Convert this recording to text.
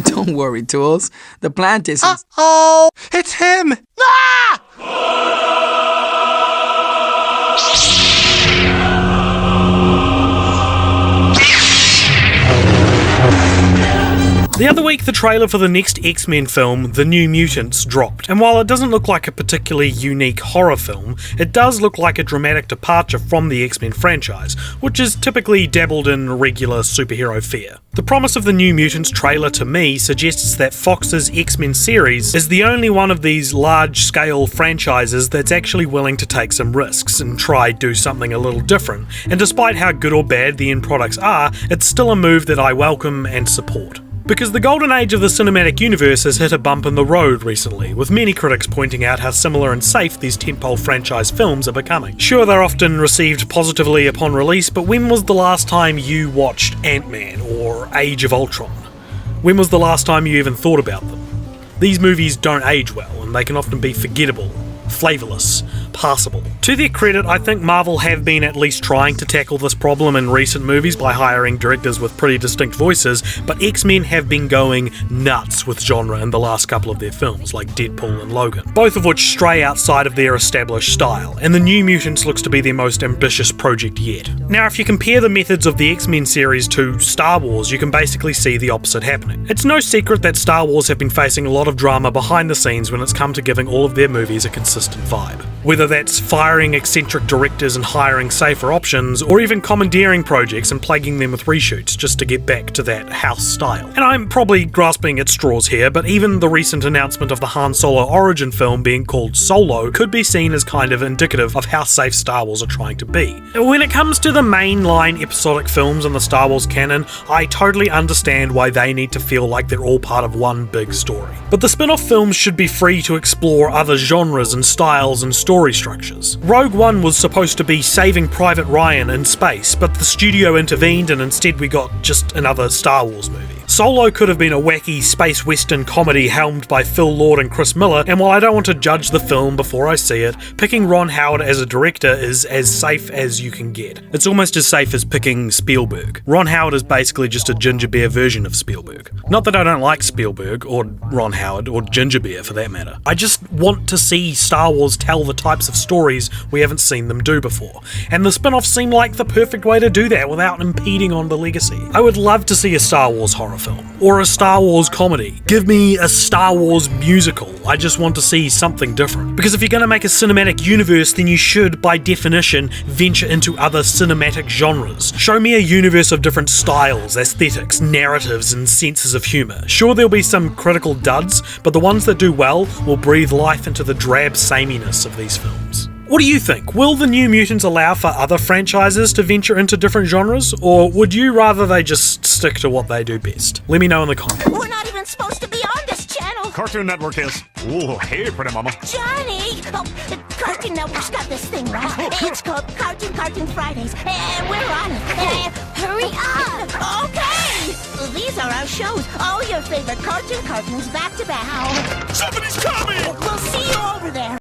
Don't worry, Tools. The plant isn't... Uh-oh! It's him! Ah! The other week, the trailer for the next X-Men film, The New Mutants, dropped, and while it doesn't look like a particularly unique horror film, it does look like a dramatic departure from the X-Men franchise, which is typically dabbled in regular superhero fare. The promise of the New Mutants trailer to me suggests that Fox's X-Men series is the only one of these large-scale franchises that's actually willing to take some risks and try do something a little different, and despite how good or bad the end products are, it's still a move that I welcome and support. Because the golden age of the cinematic universe has hit a bump in the road recently, with many critics pointing out how similar and safe these tentpole franchise films are becoming. Sure, they're often received positively upon release, but when was the last time you watched Ant-Man or Age of Ultron? When was the last time you even thought about them? These movies don't age well, and they can often be forgettable, flavourless, passable. To their credit, I think Marvel have been at least trying to tackle this problem in recent movies by hiring directors with pretty distinct voices, but X-Men have been going nuts with genre in the last couple of their films, like Deadpool and Logan, both of which stray outside of their established style, and The New Mutants looks to be their most ambitious project yet. Now, if you compare the methods of the X-Men series to Star Wars, you can basically see the opposite happening. It's no secret that Star Wars have been facing a lot of drama behind the scenes when it's come to giving all of their movies a consistent vibe. Whether that's firing eccentric directors and hiring safer options, or even commandeering projects and plaguing them with reshoots just to get back to that house style. And I'm probably grasping at straws here, but even the recent announcement of the Han Solo origin film being called Solo could be seen as kind of indicative of how safe Star Wars are trying to be. When it comes to the mainline episodic films in the Star Wars canon, I totally understand why they need to feel like they're all part of one big story. But the spin-off films should be free to explore other genres and styles and story structures. Rogue One was supposed to be Saving Private Ryan in space, but the studio intervened and instead we got just another Star Wars movie. Solo could have been a wacky space western comedy helmed by Phil Lord and Chris Miller, and while I don't want to judge the film before I see it, picking Ron Howard as a director is as safe as you can get. It's almost as safe as picking Spielberg. Ron Howard is basically just a ginger beer version of Spielberg. Not that I don't like Spielberg, or Ron Howard, or ginger beer for that matter. I just want to see Star Wars tell the types of stories we haven't seen them do before, and the spin-offs seem like the perfect way to do that without impeding on the legacy. I would love to see a Star Wars horror film, or a Star Wars comedy. Give me a Star Wars musical. I just want to see something different. Because if you're going to make a cinematic universe, then you should, by definition, venture into other cinematic genres. Show me a universe of different styles, aesthetics, narratives, and senses of humour. Sure, there'll be some critical duds, but the ones that do well will breathe life into the drab sameness of these films. What do you think? Will the New Mutants allow for other franchises to venture into different genres, or would you rather they just stick to what they do best? Let me know in the comments. We're not even supposed to be on this channel. Cartoon Network is. Ooh, hey, pretty mama. Johnny! Oh, the Cartoon Network's got this thing right. It's called Cartoon Fridays, and we're on it. Hurry up! Okay! These are our shows. All your favorite cartoons back to back. Somebody's coming! We'll see you over there.